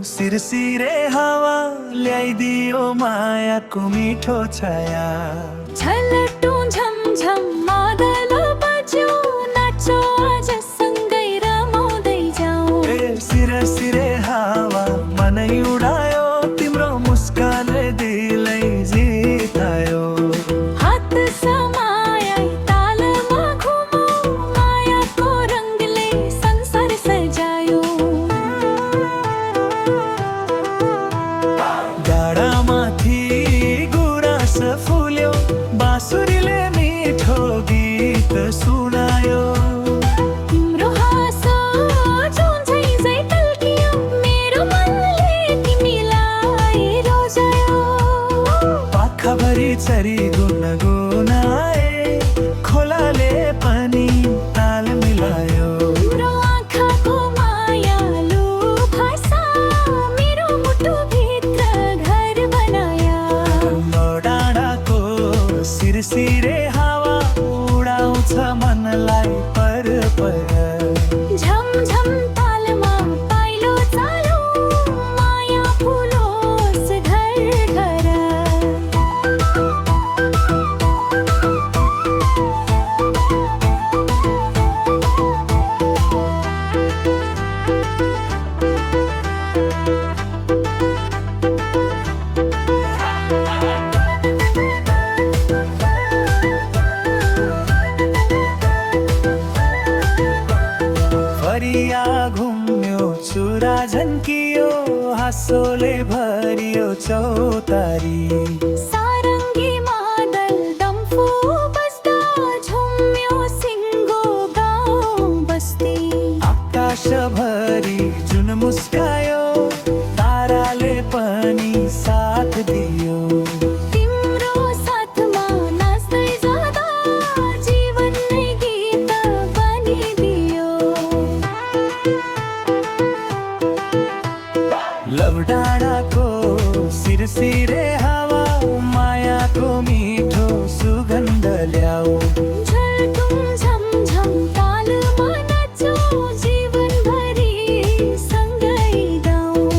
सिरसिरे हावा ल्याइदियो मायाको मिठो छाया। छलटो झमझम मादल बज्यो, नाचो आज सँगै रमाउँदै जाऊ। सिरसिरे हावा मनै उडायो, तिम्रो मुस्कानले दिलै जितायो। हात समाए तालमा घुमाऊ, मायाको रङले संसार सजायो। डाँडामाथि गुराँस फुल्यो, बाँसुरीले मिठो गीत सुनायो। तिम्रो हाँसो झुन्झै झै टल्कियो, मेरो मनले तिमीलाई रोजायो। पाखाभरि चरी गुनगुनाए, खोलाले पनि ताल मिलायो। तिम्रो आँखाको मायालु भाषा मेरो मुटुभित्र घर बनायो। डाँडाको सिरसिरे हावा उडाउँछ मनलाई पर झमझम तालमा पाइलो चालो, माया फुलोस् घर घर। फरिया घुम्यो, चुरा झन्कियो, हाँसोले भरियो चौतारी। सारङ्गी मादल डम्फु बज्दा, झुम्यो सिङ्गो गाउँ बस्ती। आकाशभरि जुन मुस्कायो, ताराले पनि साथ दियो। तिम्रो साथमा नाच्दै जाँदा जीवन नै गीत बनिदियो। लभ डाँडाको सिरसिरे हावा मायाको मिठो सुगन्ध ल्याऊ। झल्कुम झमझम तालमा नाचो, जीवनभरि सँगै गाउँ।